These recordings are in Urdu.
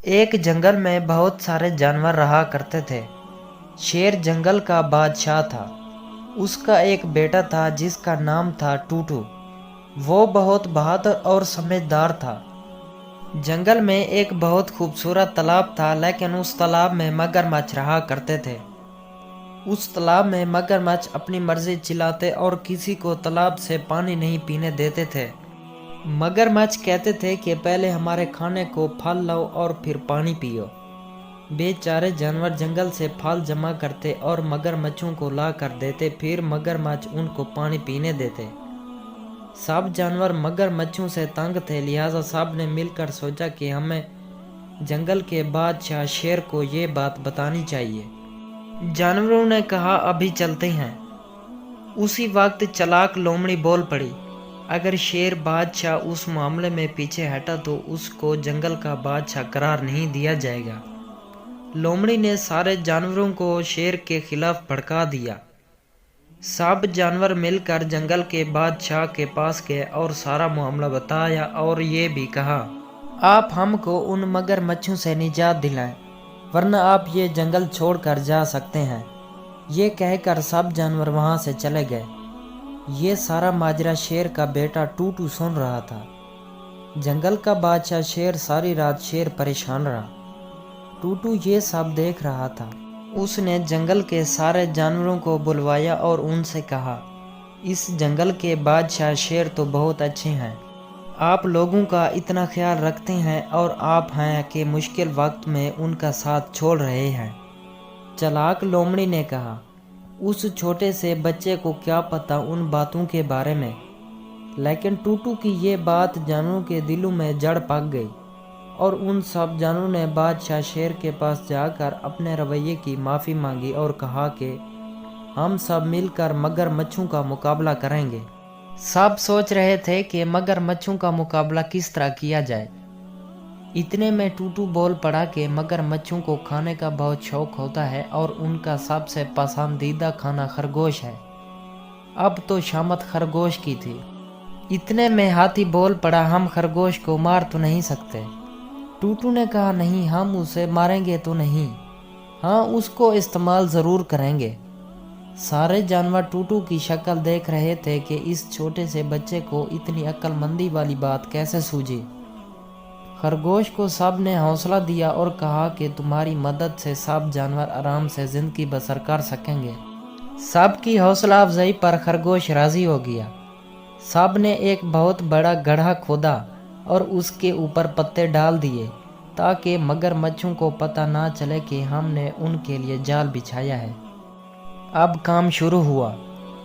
ایک جنگل میں بہت سارے جانور رہا کرتے تھے۔ شیر جنگل کا بادشاہ تھا۔ اس کا ایک بیٹا تھا جس کا نام تھا ٹوٹو۔ وہ بہت بہادر اور سمجھدار تھا۔ جنگل میں ایک بہت خوبصورت تالاب تھا، لیکن اس تالاب میں مگرمچھ رہا کرتے تھے۔ اس تالاب میں مگرمچھ اپنی مرضی چلاتے اور کسی کو تالاب سے پانی نہیں پینے دیتے تھے۔ مگرمچھ کہتے تھے کہ پہلے ہمارے کھانے کو پھل لاؤ اور پھر پانی پیو۔ بے چارے جانور جنگل سے پھل جمع کرتے اور مگرمچھوں کو لا کر دیتے، پھر مگرمچھ ان کو پانی پینے دیتے۔ سب جانور مگرمچھوں سے تنگ تھے، لہٰذا سب نے مل کر سوچا کہ ہمیں جنگل کے بادشاہ شیر کو یہ بات بتانی چاہیے۔ جانوروں نے کہا، ابھی چلتے ہیں۔ اسی وقت چالاک لومڑی بول پڑی، اگر شیر بادشاہ اس معاملے میں پیچھے ہٹا تو اس کو جنگل کا بادشاہ قرار نہیں دیا جائے گا۔ لومڑی نے سارے جانوروں کو شیر کے خلاف بھڑکا دیا۔ سب جانور مل کر جنگل کے بادشاہ کے پاس گئے اور سارا معاملہ بتایا اور یہ بھی کہا، آپ ہم کو ان مگرمچھوں سے نجات دلائیں، ورنہ آپ یہ جنگل چھوڑ کر جا سکتے ہیں۔ یہ کہہ کر سب جانور وہاں سے چلے گئے۔ یہ سارا ماجرا شیر کا بیٹا ٹوٹو سن رہا تھا۔ جنگل کا بادشاہ شیر ساری رات شیر پریشان رہا۔ ٹوٹو یہ سب دیکھ رہا تھا۔ اس نے جنگل کے سارے جانوروں کو بلوایا اور ان سے کہا، اس جنگل کے بادشاہ شیر تو بہت اچھے ہیں، آپ لوگوں کا اتنا خیال رکھتے ہیں اور آپ ہیں کہ مشکل وقت میں ان کا ساتھ چھوڑ رہے ہیں۔ چالاک لومڑی نے کہا، اس چھوٹے سے بچے کو کیا پتہ ان باتوں کے بارے میں، لیکن ٹوٹو کی یہ بات جانوروں کے دلوں میں جڑ پک گئی اور ان سب جانوروں نے بادشاہ شیر کے پاس جا کر اپنے رویے کی معافی مانگی اور کہا کہ ہم سب مل کر مگرمچھوں کا مقابلہ کریں گے۔ سب سوچ رہے تھے کہ مگرمچھوں کا مقابلہ کس طرح کیا جائے۔ اتنے میں ٹوٹو بول پڑا کہ مگرمچھوں کو کھانے کا بہت شوق ہوتا ہے اور ان کا سب سے پسندیدہ کھانا خرگوش ہے۔ اب تو شامت خرگوش کی تھی۔ اتنے میں ہاتھی بول پڑا، ہم خرگوش کو مار تو نہیں سکتے۔ ٹوٹو نے کہا، نہیں، ہم اسے ماریں گے تو نہیں، ہاں اس کو استعمال ضرور کریں گے۔ سارے جانور ٹوٹو کی شکل دیکھ رہے تھے کہ اس چھوٹے سے بچے کو اتنی عقل مندی والی بات کیسے سوجھی۔ خرگوش کو سب نے حوصلہ دیا اور کہا کہ تمہاری مدد سے سب جانور آرام سے زندگی بسر کر سکیں گے۔ سب کی حوصلہ افزائی پر خرگوش راضی ہو گیا۔ سب نے ایک بہت بڑا گڑھا کھودا اور اس کے اوپر پتے ڈال دیے تاکہ مگرمچھوں کو پتہ نہ چلے کہ ہم نے ان کے لیے جال بچھایا ہے۔ اب کام شروع ہوا۔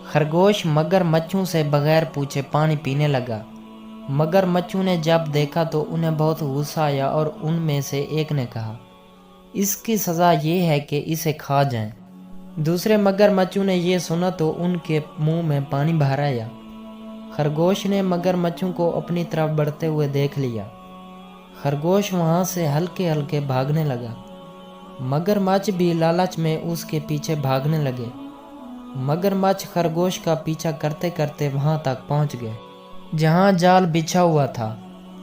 خرگوش مگرمچھوں سے بغیر پوچھے پانی پینے لگا۔ مگرمچھوں نے جب دیکھا تو انہیں بہت غصہ آیا اور ان میں سے ایک نے کہا، اس کی سزا یہ ہے کہ اسے کھا جائیں۔ دوسرے مگرمچھوں نے یہ سنا تو ان کے منہ میں پانی بھر آیا۔ خرگوش نے مگرمچھوں کو اپنی طرف بڑھتے ہوئے دیکھ لیا۔ خرگوش وہاں سے ہلکے ہلکے بھاگنے لگا۔ مگرمچھ بھی لالچ میں اس کے پیچھے بھاگنے لگے۔ مگرمچھ خرگوش کا پیچھا کرتے کرتے وہاں تک پہنچ گئے جہاں جال بچھا ہوا تھا۔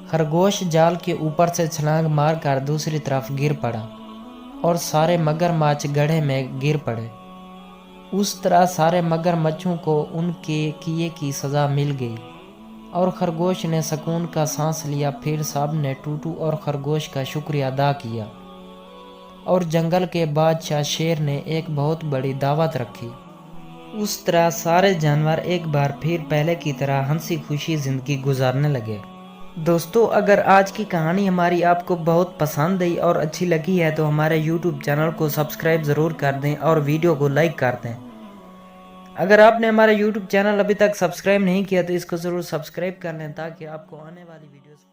خرگوش جال کے اوپر سے چھلانگ مار کر دوسری طرف گر پڑا اور سارے مگرمچھ گڑھے میں گر پڑے۔ اس طرح سارے مگرمچھوں کو ان کے کیے کی سزا مل گئی اور خرگوش نے سکون کا سانس لیا۔ پھر سب نے ٹوٹو اور خرگوش کا شکریہ ادا کیا اور جنگل کے بادشاہ شیر نے ایک بہت بڑی دعوت رکھی۔ اس طرح سارے جانور ایک بار پھر پہلے کی طرح ہنسی خوشی زندگی گزارنے لگے۔ دوستو، اگر آج کی کہانی ہماری آپ کو بہت پسند آئی اور اچھی لگی ہے تو ہمارے یوٹیوب چینل کو سبسکرائب ضرور کر دیں اور ویڈیو کو لائک کر دیں۔ اگر آپ نے ہمارا یوٹیوب چینل ابھی تک سبسکرائب نہیں کیا تو اس کو ضرور سبسکرائب کر لیں تاکہ آپ کو آنے والی ویڈیوز